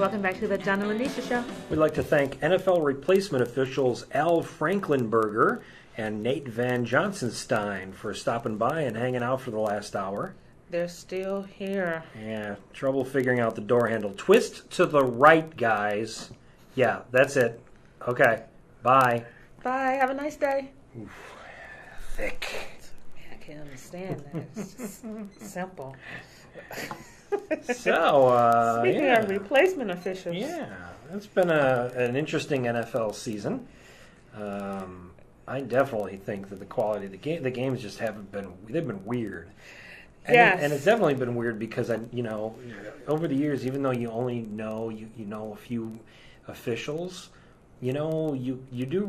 Welcome back to the John and Linetia Show. We'd like to thank NFL replacement officials Al Franklinberger and Nate Van Johnsonstein for stopping by and hanging out for the last hour. They're still here. Yeah, trouble figuring out the door handle. Twist to the right, guys. Yeah, that's it. Okay, bye. Bye. Have a nice day. Oof, thick. Man, I can't understand that. It's just simple. So, Speaking of replacement officials. Yeah, it's been an interesting NFL season. I definitely think that the quality of the games just haven't been, they've been weird. And, yes. And it's definitely been weird because, over the years, even though you only know, you know a few officials, you do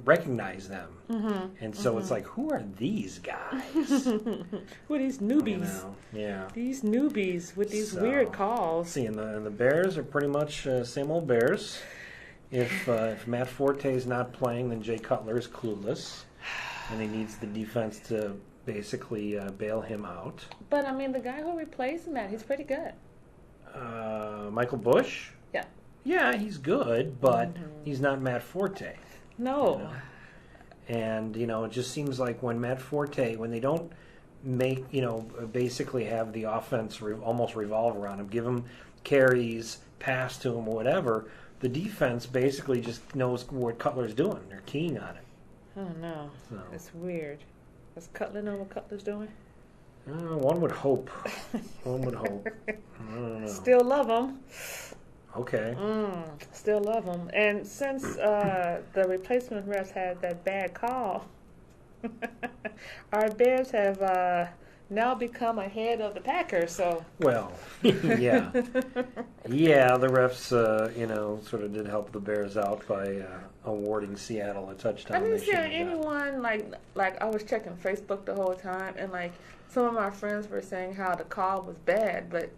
recognize them. Mm-hmm. And so it's like, who are these guys? Who are these newbies? Yeah. These newbies with these weird calls. See, and the Bears are pretty much same old Bears. If Matt Forte is not playing, then Jay Cutler is clueless, and he needs the defense to basically bail him out. But, I mean, the guy who replaced Matt, he's pretty good. Michael Bush? Yeah. Yeah, he's good, but he's not Matt Forte. No. And, it just seems like when Matt Forte, when they don't make, basically have the offense almost revolve around him, give him carries, pass to him, or whatever, the defense basically just knows what Cutler's doing. They're keying on it. Oh, no. So. It's weird. Does Cutler know what Cutler's doing? One would hope. One would hope. I don't know. Still love him. Okay. Still love him. And since the replacement refs had that bad call, our Bears have now become ahead of the Packers. So well, yeah, the refs, sort of did help the Bears out by awarding Seattle a touchdown. I didn't see anyone like I was checking Facebook the whole time, and like some of my friends were saying how the call was bad, but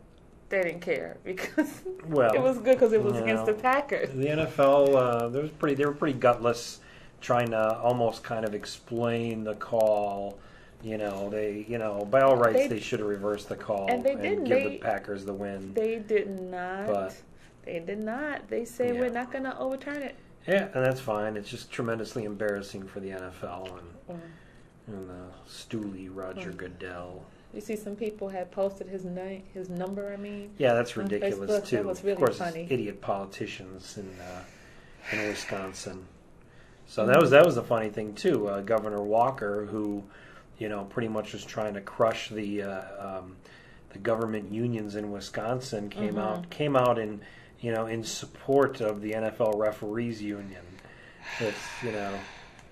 they didn't care because it was good because it was against the Packers. The NFL, they were pretty gutless, trying to almost kind of explain the call. By all rights, they should have reversed the call and they didn't give the Packers the win. They did not. But they did not. They say we're not going to overturn it. Yeah, and that's fine. It's just tremendously embarrassing for the NFL and Stooley Roger Goodell. You see, some people had posted his number. Yeah, that's ridiculous Facebook. too. That was really of course, funny. It's idiot politicians in Wisconsin. So that was the funny thing too. Governor Walker, who pretty much was trying to crush the government unions in Wisconsin, came out in support of the NFL referees union.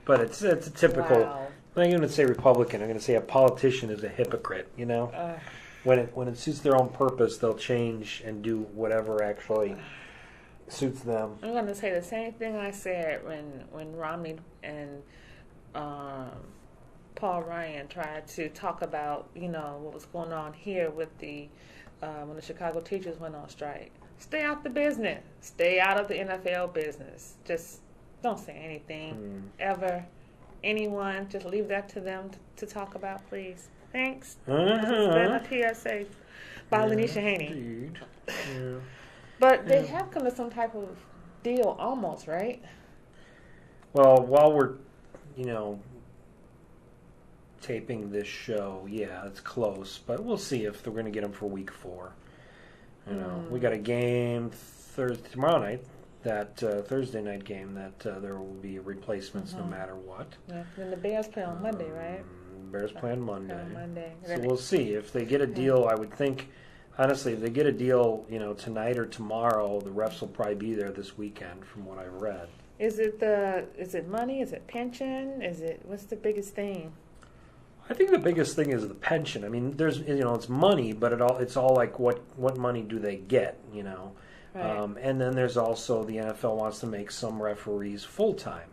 But it's a typical. Wow. I'm not going to say Republican. I'm going to say a politician is a hypocrite. When it suits their own purpose, they'll change and do whatever actually suits them. I'm going to say the same thing I said when Romney and Paul Ryan tried to talk about what was going on here with the when the Chicago teachers went on strike. Stay out the business. Stay out of the NFL business. Just don't say anything ever. Anyone, just leave that to them to talk about, please. Thanks. This has been a PSA by Linetia Haney. Yeah. But they have come to some type of deal almost, right? Well, while we're, taping this show, it's close. But we'll see if they're going to get them for week 4. We got a game tomorrow night. That Thursday night game that there will be replacements no matter what. Yeah. Then the Bears play on Monday, right? Bears play on Monday. Monday. So we'll see. If they get a deal, I would think, honestly, if they get a deal, tonight or tomorrow, the refs will probably be there this weekend from what I've read. Is it money? Is it pension? What's the biggest thing? I think the biggest thing is the pension. I mean, there's it's money, but it's all like what money do they get, Right. And then there's also the NFL wants to make some referees full-time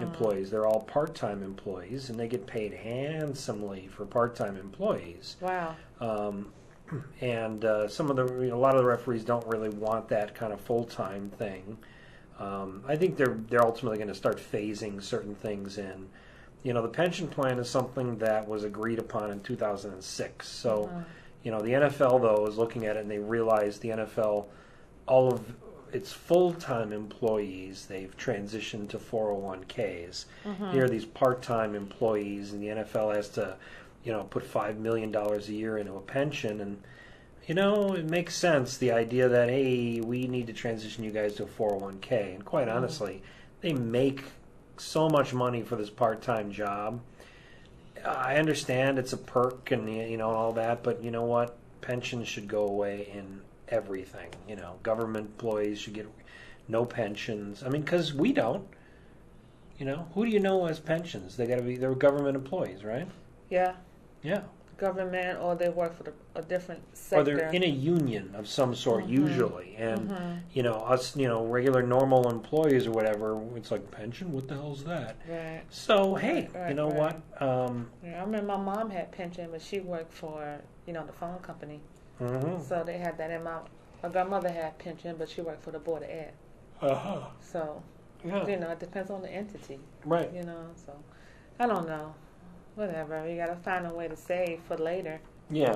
employees. They're all part-time employees, and they get paid handsomely for part-time employees. Wow. And a lot of the referees don't really want that kind of full-time thing. I think they're ultimately going to start phasing certain things in. The pension plan is something that was agreed upon in 2006. So, the NFL though is looking at it and they realize the NFL all of its full-time employees, they've transitioned to 401ks. Here are these part-time employees, and the NFL has to, put $5 million a year into a pension. And, it makes sense, the idea that, hey, we need to transition you guys to a 401k. And quite honestly, they make so much money for this part-time job. I understand it's a perk and, and all that, but you know what? Pensions should go away in everything. Government employees should get no pensions. I mean, because we don't. Who do you know has pensions? They're government employees, right? Yeah. Yeah. Government, or they work for a different sector. Or they're in a union of some sort, usually. And, us, regular normal employees or whatever, it's like, pension? What the hell's that? Right. So, hey, right, what? I remember my mom had pension, but she worked for, the phone company. So they had that in my grandmother had pension, but she worked for the Board of Ed. So, it depends on the entity. Right. So I don't know. Whatever. You got to find a way to save for later. Yeah.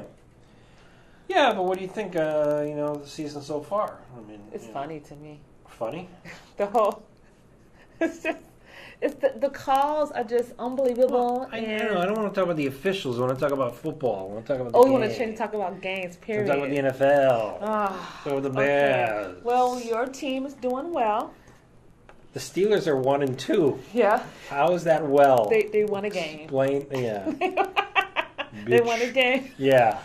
Yeah, but what do you think, the season so far? I mean, it's funny to me. Funny? The whole, the calls are just unbelievable. Well, I don't want to talk about the officials. I want to talk about football. I want to talk about the you game. want to talk about games, period. I want to talk about the NFL. Talk about the Bears. Okay. Well, your team is doing well. The Steelers are 1-2. Yeah. How is that well? They won a game. Explain, yeah. They won a game. Yeah.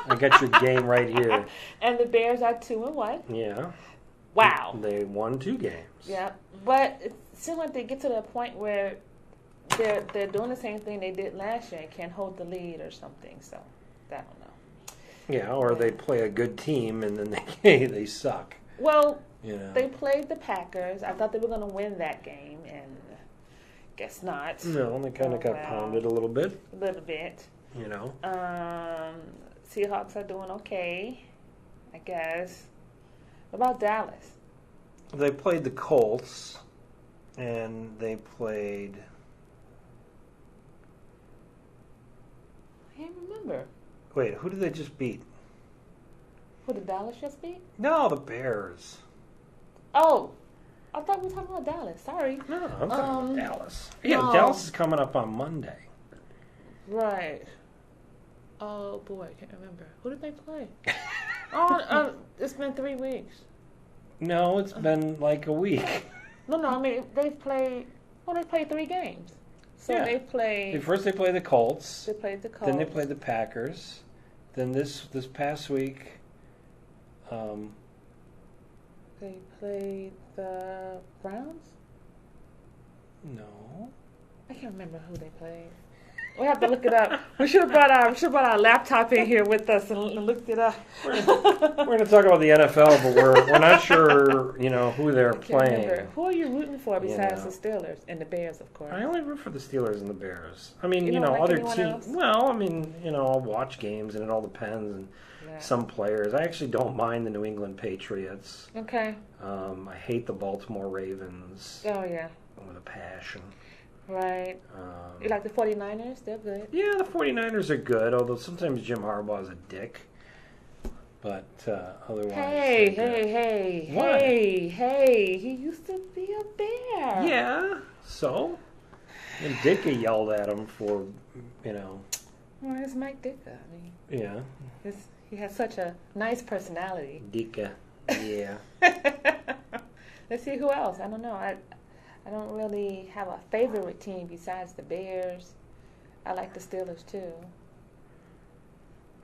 I got your game right here. And the Bears are 2-1. Yeah. Wow. They won 2 games. Yeah. But it seems like they get to the point where they're doing the same thing they did last year and can't hold the lead or something. So, I don't know. Yeah, or they play a good team and then they suck. Well, they played the Packers. I thought they were going to win that game, and guess not. No, they kind of got pounded a little bit. A little bit. Seahawks are doing okay, I guess. What about Dallas? They played the Colts, and they played... I can't remember. Wait, who did they just beat? Who did Dallas just beat? No, the Bears. Oh, I thought we were talking about Dallas. Sorry. No, I'm talking about Dallas. Yeah, no. Dallas is coming up on Monday. Right. Oh, boy, I can't remember. Who did they play? It's been 3 weeks. No, it's been like a week. No, I mean, they played 3 games. So they played... First they played the Colts. They played the Colts. Then they played the Packers. Then this past week... They played the Browns? No. I can't remember who they played. We have to look it up. We should have brought our laptop in here with us and looked it up. We're going to talk about the NFL, but we're not sure, who they're playing. Remember. Who are you rooting for besides the Steelers and the Bears, of course? I only root for the Steelers and the Bears. I mean, other teams. Well, I mean, I'll watch games and it all depends. And some players. I actually don't mind the New England Patriots. Okay. I hate the Baltimore Ravens. Oh, yeah. With a passion. Right. You like the 49ers? They're good. Yeah, the 49ers are good, although sometimes Jim Harbaugh is a dick. But otherwise... Hey, he used to be a Bear. Yeah, so? And Ditka yelled at him for, Well, it's Mike Ditka. I mean... Yeah. He has such a nice personality. Ditka, yeah. Let's see who else. I don't know. I don't really have a favorite team besides the Bears. I like the Steelers, too.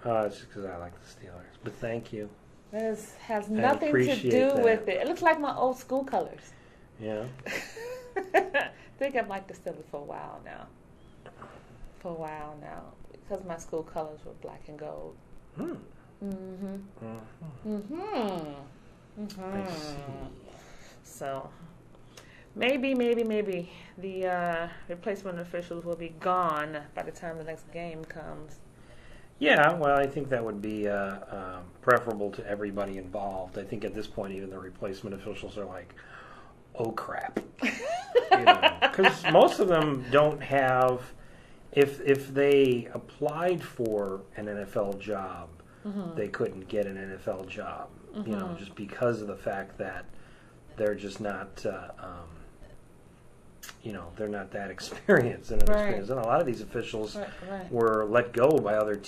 It's just because I like the Steelers. But thank you. This has nothing to do with it. It looks like my old school colors. Yeah. I think I've liked the Steelers for a while now. Because my school colors were black and gold. I see. So, maybe the replacement officials will be gone by the time the next game comes. Yeah, well, I think that would be preferable to everybody involved. I think at this point, even the replacement officials are like, oh, crap. Because most of them don't have, if they applied for an NFL job, they couldn't get an NFL job. just because of the fact that they're just not, they're not that experienced and inexperienced. And a lot of these officials were let go by other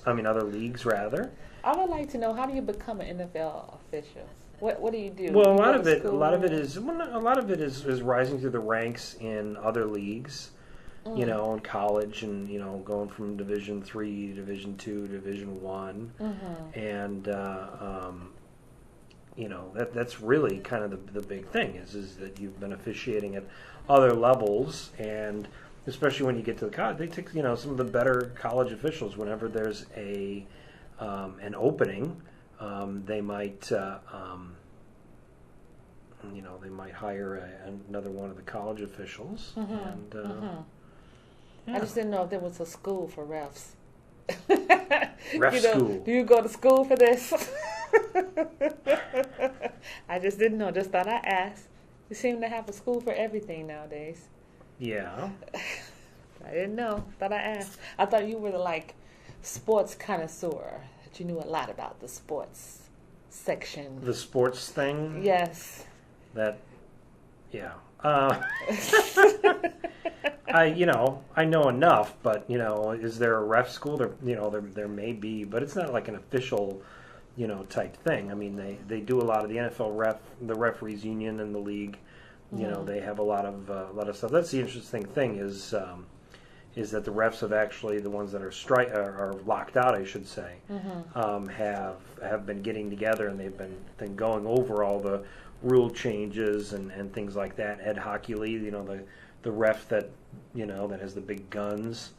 other leagues rather. I would like to know, how do you become an NFL official? What do you do? Well, a lot of it is rising through the ranks in other leagues, in college, and going from Division III, Division II, Division I, and that's really kind of the big thing is that you've been officiating at other levels, and especially when you get to the college, they take some of the better college officials. Whenever there's an opening, they might they might hire another one of the college officials, and I just didn't know if there was a school for refs. School. Do you go to school for this? I just didn't know. Just thought I'd ask. You seem to have a school for everything nowadays. Yeah. I didn't know. Thought I'd ask. I thought you were the sports connoisseur. That you knew a lot about the sports section. The sports thing? Yes. Yeah. I know enough, but is there a ref school? There may be, but it's not like an official, type thing. I mean, they do a lot of the NFL the referees union and the league. They have a lot of stuff. That's the interesting thing is that the refs have actually, the ones that are locked out, I should say, have been getting together, and they've been going over all the rule changes and things like that. Ed Hockley, the ref that that has the big guns,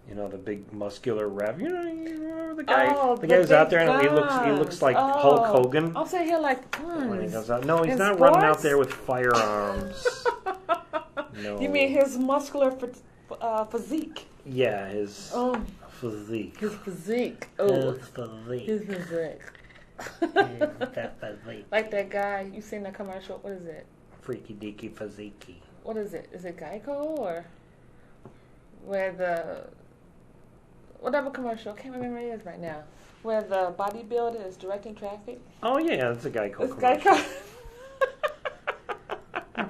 the big muscular ref. You remember the guy? Oh, the guy who's out there and he looks like Hulk Hogan. I'll say here like guns. When he goes out. No, he's not sports? running out there with firearms. No. You mean his muscular physique? Yeah, his physique. His physique. Oh, his physique. His physique. That physique. Like that guy, you seen that commercial? What is it? Freaky deaky physique. What is it? Is it Geico or whatever commercial? I can't remember what it is right now. Where the bodybuilder is directing traffic. Oh yeah, that's a Geico it's commercial. Geico.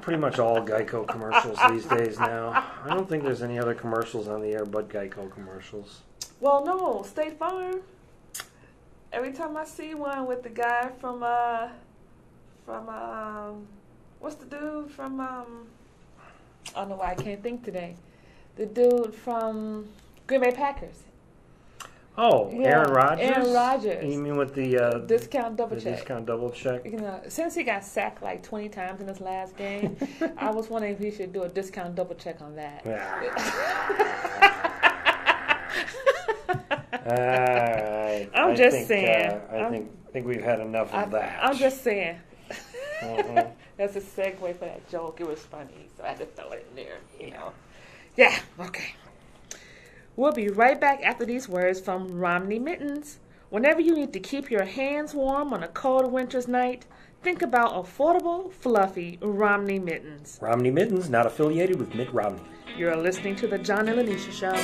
Pretty much all Geico commercials these days now. I don't think there's any other commercials on the air but Geico commercials. Well, no, State Farm. Every time I see one with the guy from what's the dude from I don't know why I can't think today. The dude from Green Bay Packers. Oh, yeah, Aaron Rodgers? Aaron Rodgers. You mean with the discount double check? Discount double check. Since he got sacked like 20 times in his last game, I was wondering if he should do a discount double check on that. I'm just saying. I think we've had enough of that. I'm just saying. That's a segue for that joke. It was funny, so I had to throw it in there. Yeah. Okay. We'll be right back after these words from Romney Mittens. Whenever you need to keep your hands warm on a cold winter's night, think about affordable, fluffy Romney Mittens. Romney Mittens, not affiliated with Mitt Romney. You're listening to the John and Linetia Show.